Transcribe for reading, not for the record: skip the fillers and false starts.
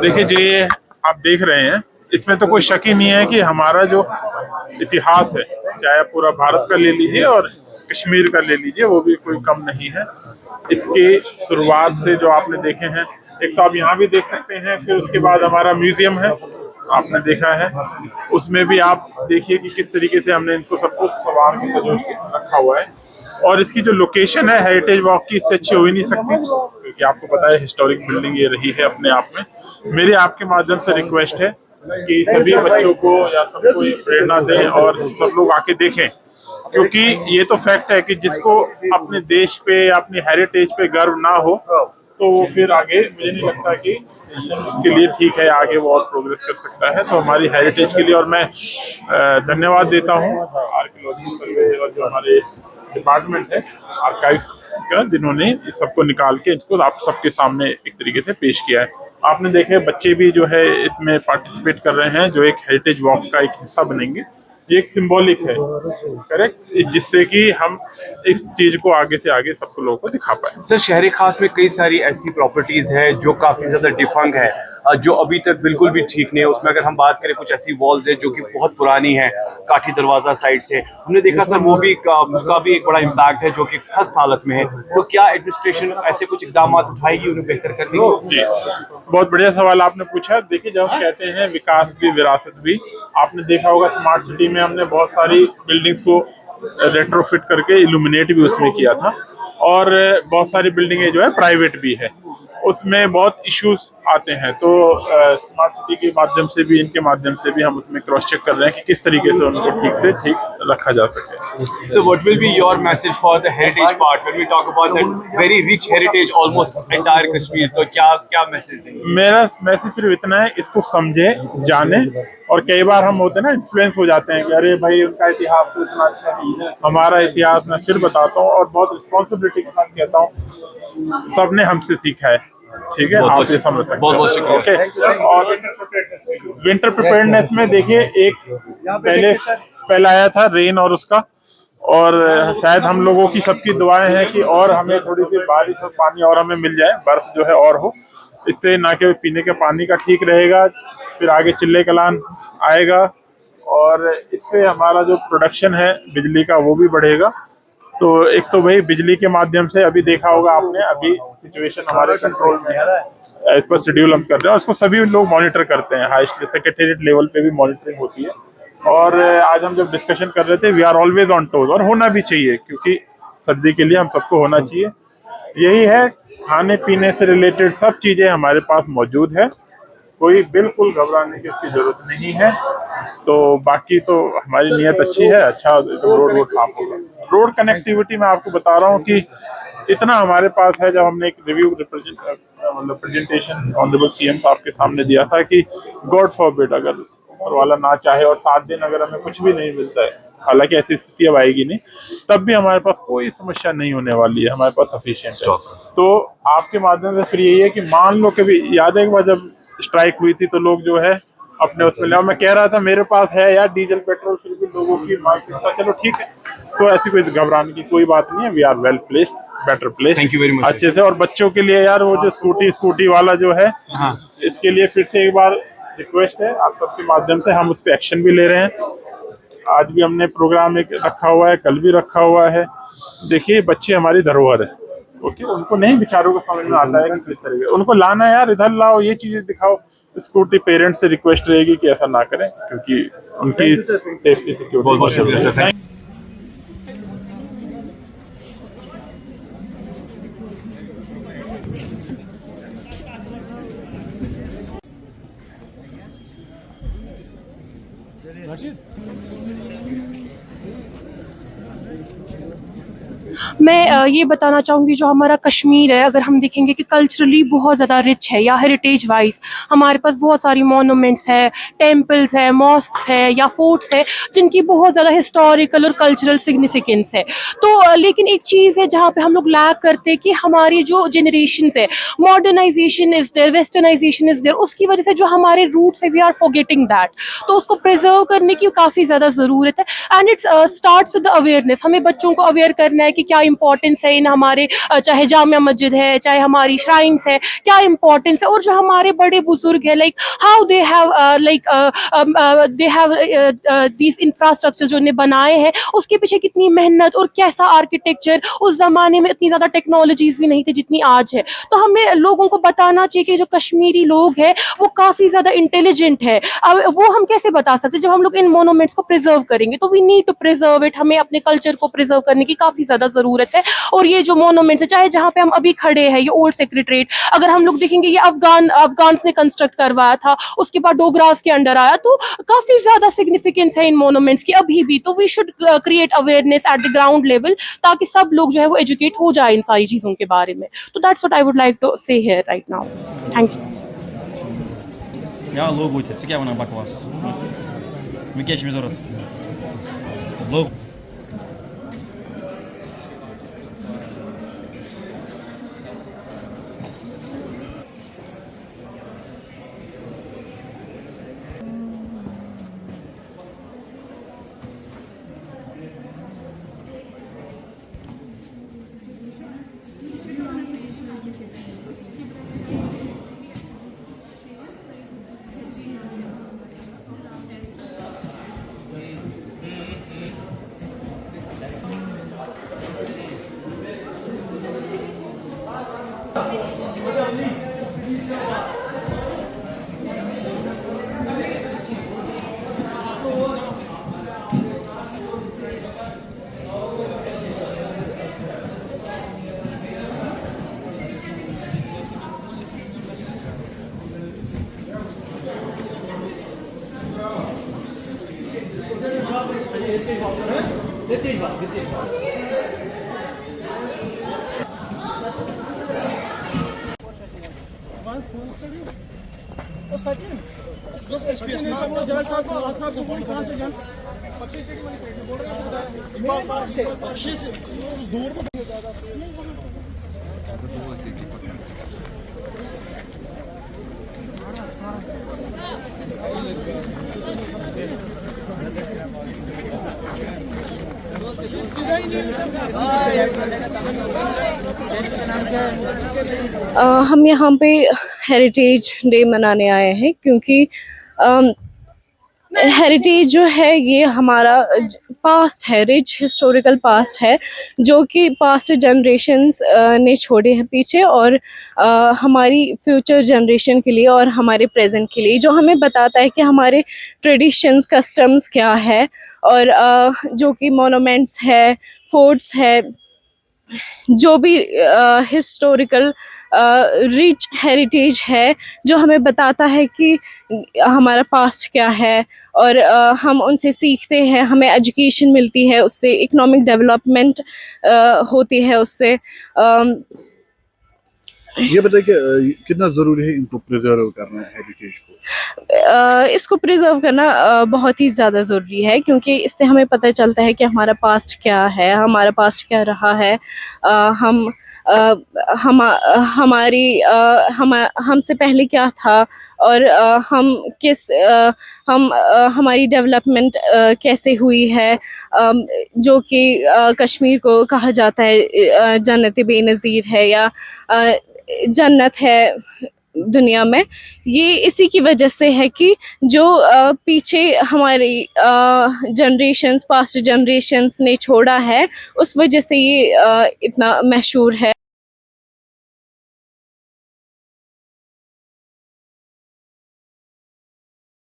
देखिए जो ये आप देख रहे हैं, इसमें तो कोई शक ही नहीं है कि हमारा जो इतिहास है, चाहे पूरा भारत का ले लीजिए और कश्मीर का ले लीजिए, वो भी कोई कम नहीं है। इसकी शुरुआत से जो आपने देखे हैं, एक तो आप यहाँ भी देख सकते हैं, फिर उसके बाद हमारा म्यूजियम है, आपने देखा है, उसमें भी आप देखिए कि किस तरीके से हमने इनको सबको संवार के सजो के रखा हुआ है। और इसकी जो लोकेशन है हेरिटेज वॉक की, इससे अच्छी हो ही नहीं सकती, क्योंकि आपको पता है हिस्टोरिक बिल्डिंग ये रही है अपने आप में। मेरे आपके माध्यम से रिक्वेस्ट है कि सभी बच्चों को या सबको इस प्रेरणा दें और सब लोग आके देखें, क्योंकि ये तो फैक्ट है कि जिसको अपने देश पे या अपनी हेरिटेज पे गर्व ना हो, तो वो फिर आगे मुझे नहीं लगता कि उसके लिए ठीक है, आगे वो और प्रोग्रेस कर सकता है। तो हमारी हेरिटेज के लिए, और मैं धन्यवाद देता हूँ आर्कियोलॉजिकल सर्वे और जो हमारे डिपार्टमेंट है आर्काइव्स का, जिन्होंने इस सबको निकाल के इसको आप सबके सामने एक तरीके से पेश किया है। आपने देखे बच्चे भी जो है इसमें पार्टिसिपेट कर रहे हैं, जो एक हेरिटेज वॉक का एक हिस्सा बनेंगे। ये एक सिंबॉलिक है, करेक्ट, जिससे कि हम इस चीज को आगे से आगे सबको लोगों को दिखा पाए। सर, शहर खास में कई सारी ऐसी प्रॉपर्टीज है जो काफी ज्यादा डिफंग है, जो अभी तक बिल्कुल भी ठीक नहीं है। उसमें अगर हम बात करें, कुछ ऐसी वॉल्स है जो कि बहुत पुरानी है, काठी दरवाजा साइड से हमने देखा सर, वो भी उसका भी एक बड़ा इम्पैक्ट है जो कि खस्त हालत में है। तो क्या एडमिनिस्ट्रेशन ऐसे कुछ इकदाम उठाएगी उन्हें बेहतर करने के? जी, बहुत बढ़िया सवाल आपने पूछा। देखिए, जब हम कहते हैं विकास भी विरासत भी, आपने देखा होगा स्मार्ट सिटी में हमने बहुत सारी बिल्डिंग्स को रेट्रोफिट करके इल्यूमिनेट भी उसमें किया था, और बहुत सारी बिल्डिंगें जो है प्राइवेट भी है, उसमें बहुत इश्यूज आते हैं। तो स्मार्ट सिटी के माध्यम से भी, इनके माध्यम से भी हम उसमें क्रॉस चेक कर रहे हैं कि किस तरीके से उनको ठीक से ठीक रखा जा सके। So what will be your message for the heritage part when we talk about that very rich heritage, almost entire Kashmir? तो क्या मैसेज देंगे? मेरा मैसेज सिर्फ इतना है, इसको समझे, जाने। और कई बार हम होते हैं ना, इन्फ्लुएंस हो जाते हैं कि अरे भाई उनका इतिहास तो इतना अच्छा नहीं है, हमारा इतिहास मैं फिर बताता हूँ और बहुत रिस्पॉन्सिबिलिटी के साथ कहता हूँ, सबने हमसे सीखा है, ठीक है, आप ये समझ सकते हैं। बहुत शुक्रिया। ओके, और विंटर प्रिपेयर्डनेस में देखिए, एक पहले स्पेल आया था रेन और उसका, और शायद हम लोगों की सबकी दुआएं हैं कि और हमें थोड़ी सी बारिश और पानी और हमें मिल जाए, बर्फ जो है और हो, इससे ना केवल पीने के पानी का ठीक रहेगा, फिर आगे चिल्ले कलान आएगा, और इससे हमारा जो प्रोडक्शन है बिजली का वो भी बढ़ेगा। तो एक तो भाई बिजली के माध्यम से, अभी देखा होगा आपने, अभी सिचुएशन हमारे कंट्रोल में है, इस पर शेड्यूल हम कर रहे हैं, और उसको सभी लोग मॉनिटर करते हैं, हाईएस्ट सेक्रेटेरिएट लेवल पे भी मॉनिटरिंग होती है। और आज हम जब डिस्कशन कर रहे थे, we are always on toes, और होना भी चाहिए, क्योंकि सर्दी के लिए हम सबको होना चाहिए। यही है, खाने पीने से रिलेटेड सब चीजें हमारे पास मौजूद है, कोई बिल्कुल घबराने की उसकी जरूरत नहीं है। तो बाकी तो हमारी नीयत अच्छी है, अच्छा रोड साफ होगा। रोड कनेक्टिविटी में आपको बता रहा हूँ कि इतना हमारे पास है, जब हमने एक रिव्यू मतलब प्रेजेंटेशन ऑनरेबल सीएम साहब के सामने दिया था कि गॉड फॉरबिड अगर ऊपर वाला ना चाहे और 7 दिन अगर हमें कुछ भी नहीं मिलता है, हालांकि ऐसी स्थिति अब आएगी नहीं, तब भी हमारे पास कोई समस्या नहीं होने वाली है, हमारे पास सफिशिएंट है। तो आपके माध्यम से फिर यही है कि मान लो कभी याद है एक बार जब स्ट्राइक हुई थी, तो लोग जो है अपने उसमें ले, मैं कह रहा था मेरे पास है यार डीजल पेट्रोल, फिर भी लोगों की मानसिकता, चलो ठीक है, तो ऐसी कोई घबराने की कोई बात नहीं है। We are well placed, better placed, thank you very much अच्छे से। और बच्चों के लिए यार वो जो स्कूटी वाला जो है, इसके लिए फिर से एक बार रिक्वेस्ट है आप सबके माध्यम से, हम उस पर एक्शन भी ले रहे हैं। आज भी हमने प्रोग्राम एक रखा हुआ है, कल भी रखा हुआ है। देखिए, बच्चे हमारी धरोहर है, ओके, उनको नहीं बेचारों को समझ में आता है कि किस तरह उनको लाना है, यार इधर लाओ, ये चीजें दिखाओ। स्कूटी पेरेंट्स से रिक्वेस्ट रहेगी कि ऐसा ना करें, क्योंकि उनकी सेफ्टी सिक्योरिटी। बहुत शुक्रिया सर। मैं ये बताना चाहूँगी, जो हमारा कश्मीर है, अगर हम देखेंगे कि कल्चरली बहुत ज़्यादा रिच है, या हेरिटेज वाइज हमारे पास बहुत सारी मॉन्यूमेंट्स है, टेम्पल्स है, मॉस्क्स है, या फोर्ट्स है, जिनकी बहुत ज़्यादा हिस्टोरिकल और कल्चरल सिग्निफिकेंस है। तो लेकिन एक चीज़ है जहाँ पे हम लोग लैक करते हैं कि हमारी जो जनरेशन है, modernisation is there, westernisation is there, उसकी वजह से जो हमारे रूट्स है, वी आर फॉरगेटिंग दैट। तो उसको प्रिजर्व करने की काफ़ी ज़्यादा ज़रूरत है, and it's starts with the awareness. हमें बच्चों को अवेयर करना है कि क्या क्या इम्पोर्टेंस है इन हमारे चाहे जामिया मस्जिद है, चाहे हमारी श्राइन्स है, क्या इम्पोर्टेंस है। और जो हमारे बड़े बुजुर्ग है, like how they have these infrastructure जो ने बनाए हैं, उसके पीछे कितनी मेहनत और कैसा आर्किटेक्चर। उस जमाने में इतनी ज्यादा टेक्नोलॉजीज भी नहीं थी जितनी आज है। तो हमें लोगों को बताना चाहिए कि जो कश्मीरी लोग हैं वो काफी ज्यादा इंटेलिजेंट है। अब वो हम कैसे बता सकते हैं जब हम लोग इन मोनूमेंट्स को प्रिजर्व करेंगे। तो we need to preserve it, हमें अपने कल्चर को प्रिजर्व करने की काफी ज्यादा जरूरत है। और ये जो मोनूमेंट्स है, चाहे जहाँ पे हम अभी खड़े हैं, ये ओल्ड सेक्रेटरीट, अगर हम लोग देखेंगे ये अफगान ने कंस्ट्रक्ट करवाया था, उसके बाद डोगरास के अंडर आया। तो काफी ज्यादा सिग्निफिकेंस है इन मोनूमेंट्स की अभी भी। तो we should create awareness at the ground level, ताकि सब लोग जो है वो एजुकेट हो जाए इन सारी चीजों के बारे में। तो that's what I would like to say here right now. Thank you. Ya logo ite, ți-a una baclas. Mi kesh mi dorot. Logo. हम यहाँ पे हेरिटेज डे मनाने आए हैं क्योंकि हेरिटेज जो है ये हमारा पास्ट है, रिच हिस्टोरिकल पास्ट है, जो कि पास्ट जनरेशन्स ने छोड़े हैं पीछे, और हमारी फ्यूचर जनरेशन के लिए और हमारे प्रेजेंट के लिए, जो हमें बताता है कि हमारे ट्रेडिशंस कस्टम्स क्या है। और जो कि मोनूमेंट्स है, फोर्ट्स है, जो भी हिस्टोरिकल रिच हेरिटेज है, जो हमें बताता है कि हमारा पास्ट क्या है। और हम उनसे सीखते हैं, हमें एजुकेशन मिलती है उससे, इकोनॉमिक डेवलपमेंट होती है उससे। ये बताइए कि कितना ज़रूरी है इनको प्रिजर्व करना हेरिटेज को? इसको प्रिजर्व करना बहुत ही ज़्यादा ज़रूरी है, क्योंकि इससे हमें पता चलता है कि हमारा पास्ट क्या है, हमारा पास्ट क्या रहा है। हमसे पहले क्या था, और हमारी डेवलपमेंट कैसे हुई है। जो कि कश्मीर को कहा जाता है जन्नत बेनज़ीर है, या जन्नत है दुनिया में। ये इसी की वजह से है कि जो पीछे हमारी जनरेशन्स, पास्ट जनरेशन्स ने छोड़ा है, उस वजह से ये इतना मशहूर है।